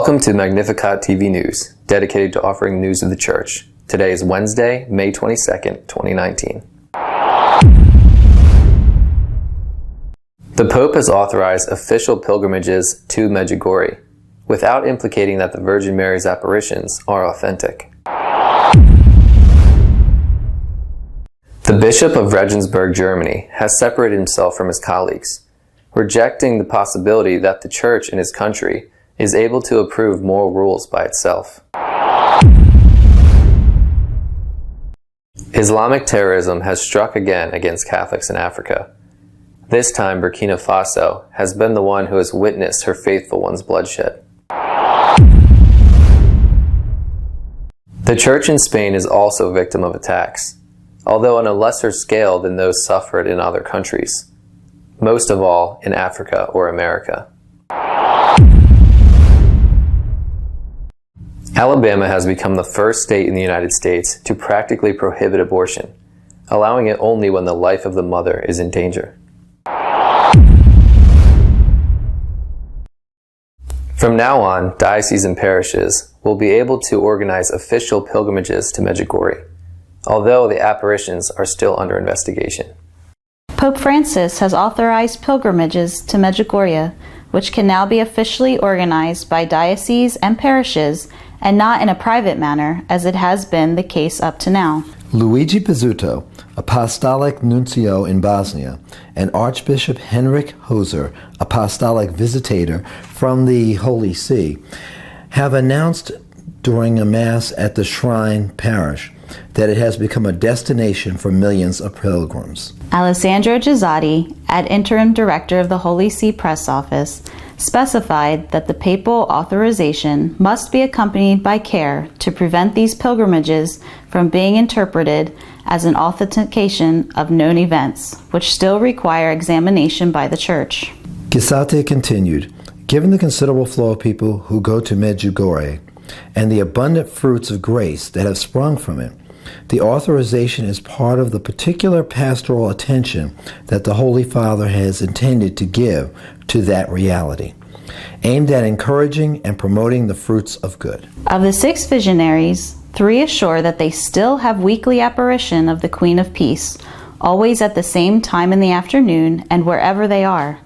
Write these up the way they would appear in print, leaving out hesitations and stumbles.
Welcome to Magnificat TV News, dedicated to offering news of the Church. Today is Wednesday, May 22nd, 2019. The Pope has authorized official pilgrimages to Medjugorje, without implicating that the Virgin Mary's apparitions are authentic. The Bishop of Regensburg, Germany, has separated himself from his colleagues, rejecting the possibility that the Church in his country is able to approve moral rules by itself. Islamic terrorism has struck again against Catholics in Africa. This time, Burkina Faso has been the one who has witnessed her faithful ones' bloodshed. The Church in Spain is also a victim of attacks, although on a lesser scale than those suffered in other countries, most of all in Africa or America. Alabama has become the first state in the United States to practically prohibit abortion, allowing it only when the life of the mother is in danger. From now on, dioceses and parishes will be able to organize official pilgrimages to Medjugorje, although the apparitions are still under investigation. Pope Francis has authorized pilgrimages to Medjugorje, which can now be officially organized by dioceses and parishes and not in a private manner, as it has been the case up to now. Luigi Pizzuto, Apostolic Nuncio in Bosnia, and Archbishop Henrik Hoser, Apostolic Visitator from the Holy See, have announced during a Mass at the Shrine Parish that it has become a destination for millions of pilgrims. Alessandro Gizzati, ad interim director of the Holy See Press Office, specified that the papal authorization must be accompanied by care to prevent these pilgrimages from being interpreted as an authentication of known events, which still require examination by the Church. Gizzati continued, given the considerable flow of people who go to Medjugorje and the abundant fruits of grace that have sprung from it, the authorization is part of the particular pastoral attention that the Holy Father has intended to give to that reality, aimed at encouraging and promoting the fruits of good. Of the 6 visionaries, 3 assure that they still have weekly apparition of the Queen of Peace, always at the same time in the afternoon and wherever they are.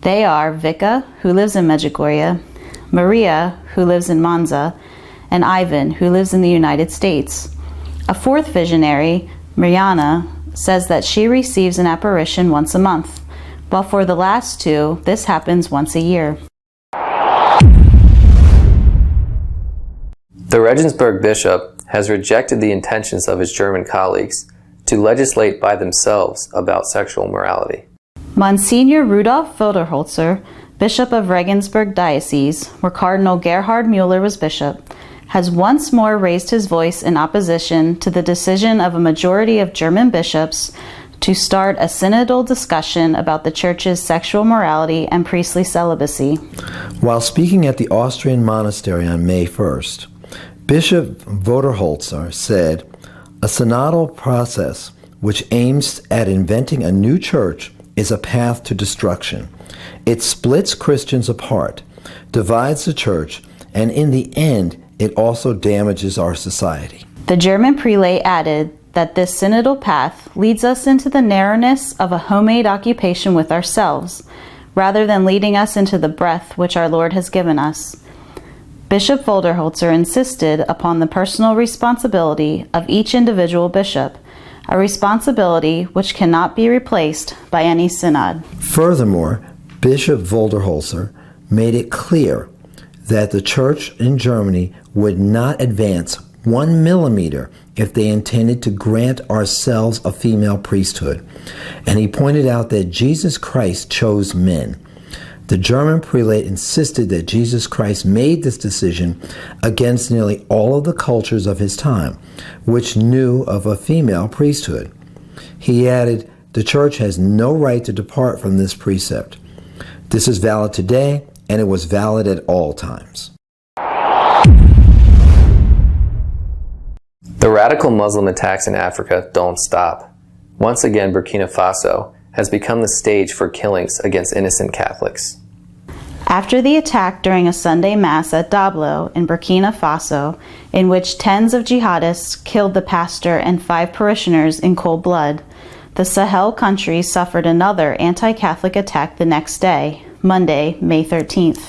They are Vika, who lives in Medjugorje, Maria, who lives in Monza, and Ivan, who lives in the United States. A 4th visionary, Mariana, says that she receives an apparition once a month, while for the last 2, this happens once a year. The Regensburg bishop has rejected the intentions of his German colleagues to legislate by themselves about sexual morality. Monsignor Rudolf Voderholzer, Bishop of Regensburg Diocese, where Cardinal Gerhard Müller was bishop, has once more raised his voice in opposition to the decision of a majority of German bishops to start a synodal discussion about the Church's sexual morality and priestly celibacy. While speaking at the Austrian monastery on May 1st, Bishop Voderholzer said, "A synodal process which aims at inventing a new church is a path to destruction. It splits Christians apart, divides the church, and in the end, it also damages our society." The German prelate added that this synodal path leads us into the narrowness of a homemade occupation with ourselves, rather than leading us into the breadth which our Lord has given us. Bishop Voderholzer insisted upon the personal responsibility of each individual bishop, a responsibility which cannot be replaced by any synod. Furthermore, Bishop Voderholzer made it clear that the Church in Germany would not advance 1 millimeter if they intended to grant ourselves a female priesthood. And he pointed out that Jesus Christ chose men. The German prelate insisted that Jesus Christ made this decision against nearly all of the cultures of his time, which knew of a female priesthood. He added, "The Church has no right to depart from this precept. This is valid today, and it was valid at all times." The radical Muslim attacks in Africa don't stop. Once again, Burkina Faso has become the stage for killings against innocent Catholics. After the attack during a Sunday Mass at Dablo in Burkina Faso, in which tens of jihadists killed the pastor and 5 parishioners in cold blood, the Sahel countries suffered another anti-Catholic attack the next day, Monday, May 13th.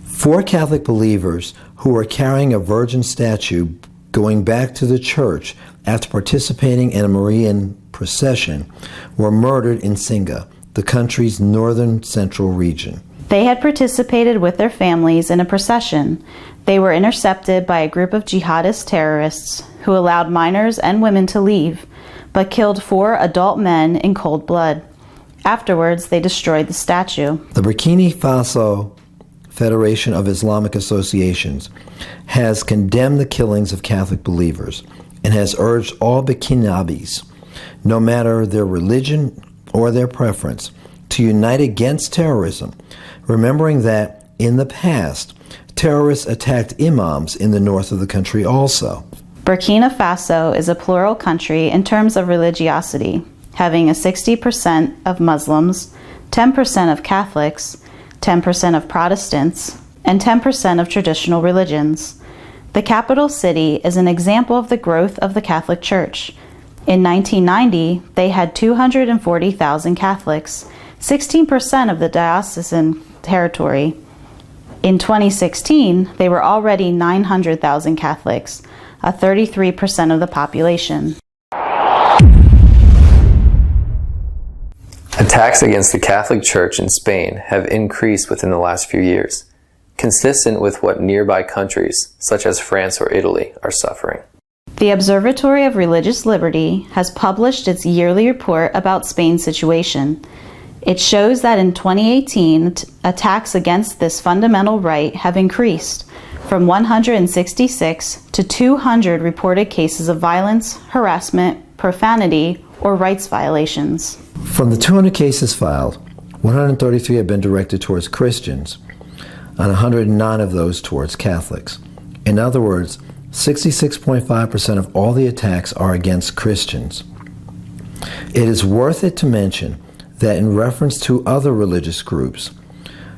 4 Catholic believers who were carrying a Virgin statue going back to the church after participating in a Marian procession were murdered in Singa, the country's northern central region. They had participated with their families in a procession. They were intercepted by a group of jihadist terrorists who allowed minors and women to leave, but killed 4 adult men in cold blood. Afterwards, they destroyed the statue. The Burkina Faso Federation of Islamic Associations has condemned the killings of Catholic believers and has urged all Burkinabés, no matter their religion or their preference, to unite against terrorism, remembering that in the past, terrorists attacked imams in the north of the country also. Burkina Faso is a plural country in terms of religiosity, having a 60% of Muslims, 10% of Catholics, 10% of Protestants, and 10% of traditional religions. The capital city is an example of the growth of the Catholic Church. In 1990, they had 240,000 Catholics, 16% of the diocesan territory. In 2016, they were already 900,000 Catholics, a 33% of the population. Attacks against the Catholic Church in Spain have increased within the last few years, consistent with what nearby countries, such as France or Italy, are suffering. The Observatory of Religious Liberty has published its yearly report about Spain's situation. It shows that in 2018, attacks against this fundamental right have increased from 166 to 200 reported cases of violence, harassment, profanity, or rights violations. From the 200 cases filed, 133 have been directed towards Christians, and 109 of those towards Catholics. In other words, 66.5% of all the attacks are against Christians. It is worth it to mention that in reference to other religious groups,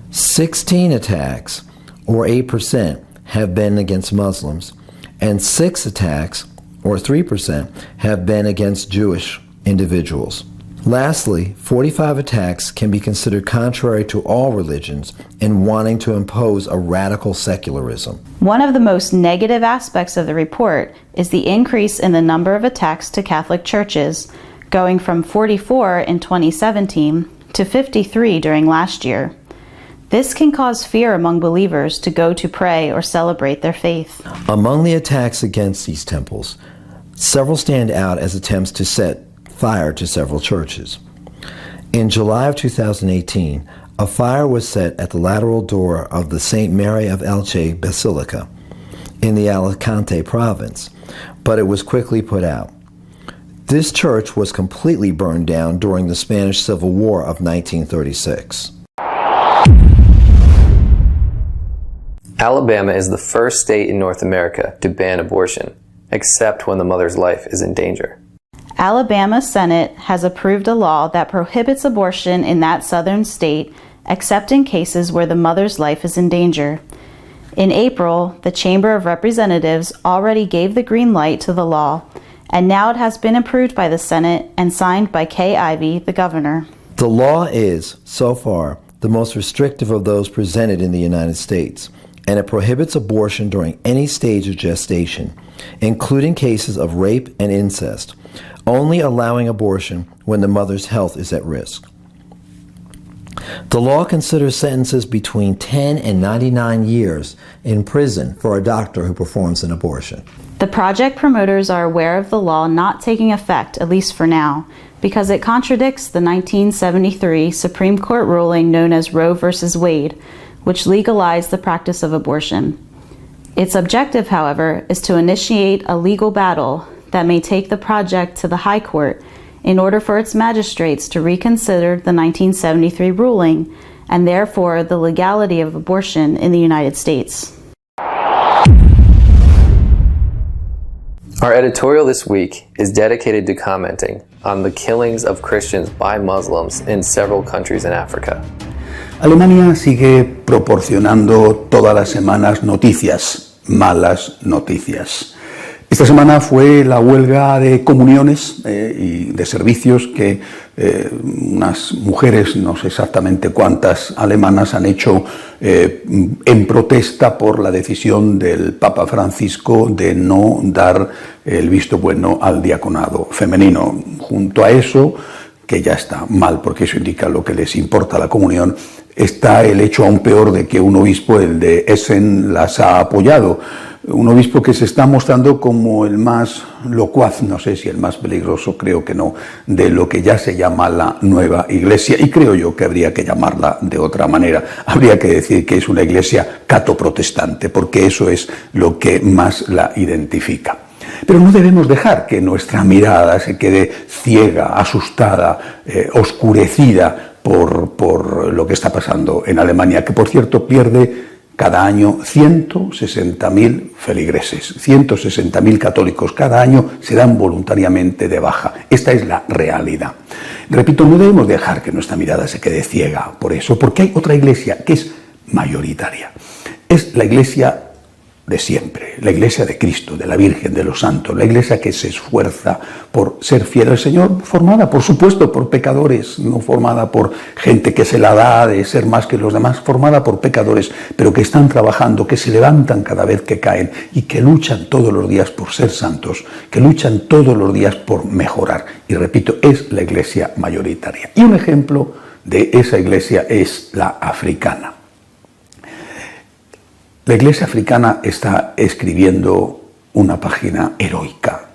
16 attacks, or 8%, have been against Muslims, and 6 attacks, or 3%, have been against Jewish individuals. Lastly, 45 attacks can be considered contrary to all religions in wanting to impose a radical secularism. One of the most negative aspects of the report is the increase in the number of attacks to Catholic churches, going from 44 in 2017 to 53 during last year. This can cause fear among believers to go to pray or celebrate their faith. Among the attacks against these temples, several stand out as attempts to set fire to several churches. In July of 2018, a fire was set at the lateral door of the St. Mary of Elche Basilica in the Alicante province, but it was quickly put out. This church was completely burned down during the Spanish Civil War of 1936. Alabama is the first state in North America to ban abortion, except when the mother's life is in danger. Alabama's Senate has approved a law that prohibits abortion in that southern state, except in cases where the mother's life is in danger. In April, the Chamber of Representatives already gave the green light to the law, and now it has been approved by the Senate and signed by Kay Ivey, the governor. The law is, so far, the most restrictive of those presented in the United States, and it prohibits abortion during any stage of gestation, including cases of rape and incest, only allowing abortion when the mother's health is at risk. The law considers sentences between 10 and 99 years in prison for a doctor who performs an abortion. The project promoters are aware of the law not taking effect, at least for now, because it contradicts the 1973 Supreme Court ruling known as Roe v. Wade, which legalized the practice of abortion. Its objective, however, is to initiate a legal battle that may take the project to the High Court in order for its magistrates to reconsider the 1973 ruling and therefore the legality of abortion in the United States. Our editorial this week is dedicated to commenting on the killings of Christians by Muslims in several countries in Africa. Alemania sigue proporcionando todas las semanas noticias, malas noticias. Esta semana fue la huelga de comuniones y de servicios que unas mujeres, no sé exactamente cuántas alemanas, han hecho en protesta por la decisión del Papa Francisco de no dar el visto bueno al diaconado femenino. Junto a eso, que ya está mal porque eso indica lo que les importa a la comunión, está el hecho aún peor de que un obispo, el de Essen, las ha apoyado. Un obispo que se está mostrando como el más locuaz, no sé si el más peligroso, creo que no, de lo que ya se llama la nueva iglesia, y creo yo que habría que llamarla de otra manera. Habría que decir que es una iglesia catoprotestante, porque eso es lo que más la identifica. Pero no debemos dejar que nuestra mirada se quede ciega, asustada, oscurecida por lo que está pasando en Alemania, que por cierto pierde cada año 160.000 feligreses, 160.000 católicos cada año se dan voluntariamente de baja. Esta es la realidad. Repito, no debemos dejar que nuestra mirada se quede ciega por eso, porque hay otra iglesia que es mayoritaria. Es la iglesia de siempre, la iglesia de Cristo, de la Virgen, de los santos, la iglesia que se esfuerza por ser fiel al Señor, formada por supuesto por pecadores, no formada por gente que se la da de ser más que los demás, formada por pecadores, pero que están trabajando, que se levantan cada vez que caen y que luchan todos los días por ser santos, que luchan todos los días por mejorar. Y repito, es la iglesia mayoritaria. Y un ejemplo de esa iglesia es la africana. La iglesia africana está escribiendo una página heroica.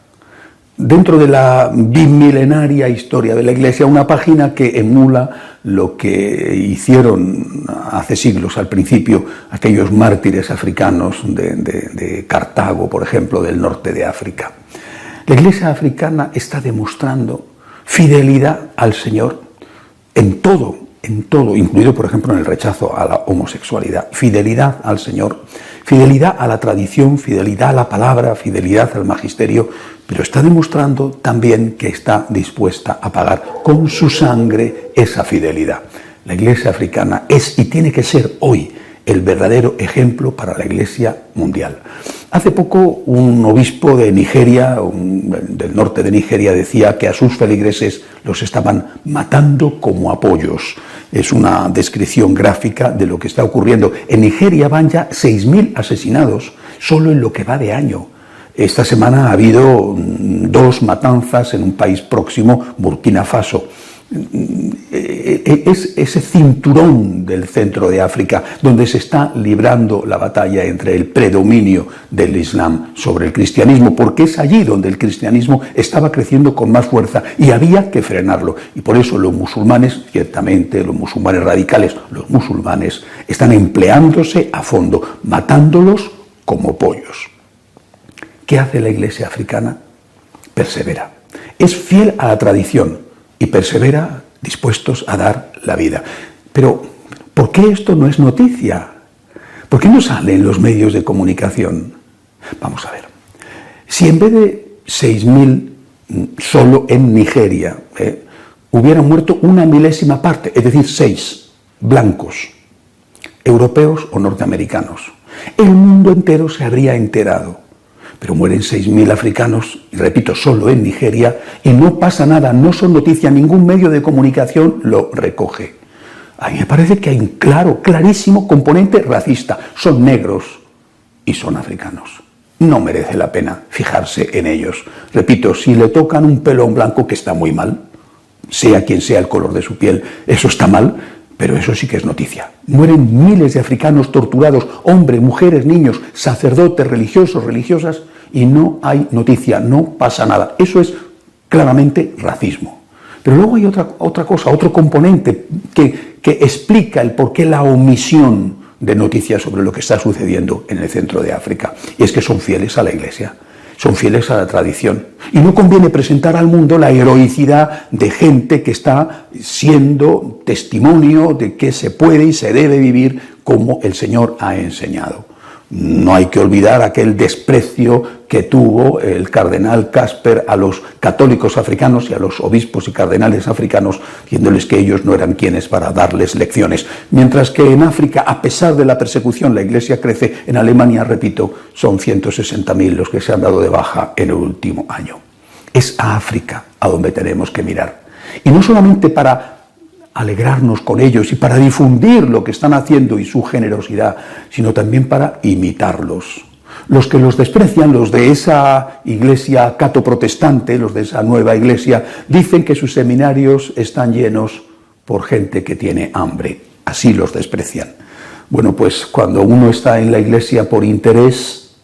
Dentro de la bimilenaria historia de la iglesia, una página que emula lo que hicieron hace siglos al principio aquellos mártires africanos de Cartago, por ejemplo, del norte de África. La iglesia africana está demostrando fidelidad al Señor en todo, incluido por ejemplo en el rechazo a la homosexualidad, fidelidad al Señor, fidelidad a la tradición, fidelidad a la palabra, fidelidad al magisterio, pero está demostrando también que está dispuesta a pagar con su sangre esa fidelidad. La iglesia africana es y tiene que ser hoy el verdadero ejemplo para la iglesia mundial. Hace poco un obispo de Nigeria, del norte de Nigeria, decía que a sus feligreses los estaban matando como a pollos. Es una descripción gráfica de lo que está ocurriendo. En Nigeria van ya 6.000 asesinados solo en lo que va de año. Esta semana ha habido 2 matanzas en un país próximo, Burkina Faso. Es ese cinturón del centro de África donde se está librando la batalla entre el predominio del Islam sobre el cristianismo, porque es allí donde el cristianismo estaba creciendo con más fuerza y había que frenarlo. Y por eso los musulmanes, ciertamente los musulmanes radicales, los musulmanes están empleándose a fondo, matándolos como pollos. ¿Qué hace la iglesia africana? Persevera. Es fiel a la tradición y persevera dispuestos a dar la vida. Pero, ¿por qué esto no es noticia? ¿Por qué no sale en los medios de comunicación? Vamos a ver. Si en vez de 6.000 solo en Nigeria hubieran muerto una milésima parte, es decir, 6 blancos, europeos o norteamericanos, el mundo entero se habría enterado. Pero mueren 6.000 africanos, y repito, solo en Nigeria, y no pasa nada, no son noticia, ningún medio de comunicación lo recoge. A mí me parece que hay un clarísimo componente racista. Son negros y son africanos. No merece la pena fijarse en ellos. Repito, si le tocan un pelo a un blanco, que está muy mal, sea quien sea el color de su piel, eso está mal, pero eso sí que es noticia. Mueren miles de africanos torturados, hombres, mujeres, niños, sacerdotes, religiosos, religiosas, y no hay noticia, no pasa nada. Eso es claramente racismo. Pero luego hay otra cosa, otro componente que explica el porqué la omisión de noticias sobre lo que está sucediendo en el centro de África. Y es que son fieles a la Iglesia, son fieles a la tradición. Y no conviene presentar al mundo la heroicidad de gente que está siendo testimonio de que se puede y se debe vivir como el Señor ha enseñado. No hay que olvidar aquel desprecio que tuvo el cardenal Casper a los católicos africanos y a los obispos y cardenales africanos, diciéndoles que ellos no eran quienes para darles lecciones. Mientras que en África, a pesar de la persecución, la Iglesia crece. En Alemania, repito, son 160.000 los que se han dado de baja en el último año. Es a África a donde tenemos que mirar. Y no solamente para alegrarnos con ellos y para difundir lo que están haciendo y su generosidad, sino también para imitarlos. Los que los desprecian, los de esa iglesia catoprotestante, los de esa nueva iglesia, dicen que sus seminarios están llenos por gente que tiene hambre. Así los desprecian. Bueno, pues cuando uno está en la iglesia por interés,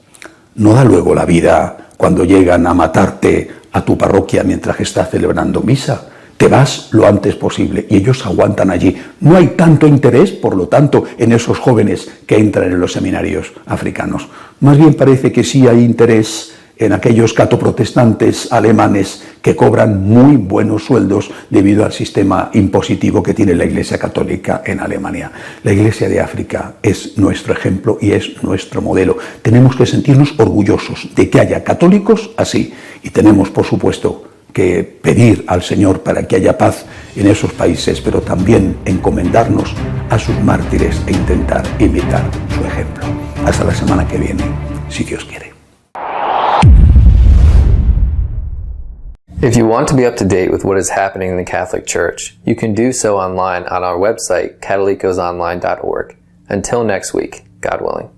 no da luego la vida cuando llegan a matarte a tu parroquia mientras estás celebrando misa. Te vas lo antes posible y ellos aguantan allí. No hay tanto interés, por lo tanto, en esos jóvenes que entran en los seminarios africanos. Más bien parece que sí hay interés en aquellos catoprotestantes alemanes que cobran muy buenos sueldos debido al sistema impositivo que tiene la Iglesia Católica en Alemania. La Iglesia de África es nuestro ejemplo y es nuestro modelo. Tenemos que sentirnos orgullosos de que haya católicos así y tenemos, por supuesto, que pedir al Señor para que haya paz en esos países, pero también encomendarnos a sus mártires e intentar imitar su ejemplo. Hasta la semana que viene, si Dios quiere. If you want to be up to date with what is happening in the Catholic Church, you can do so online on our website, catholicosonline.org. Until next week, God willing.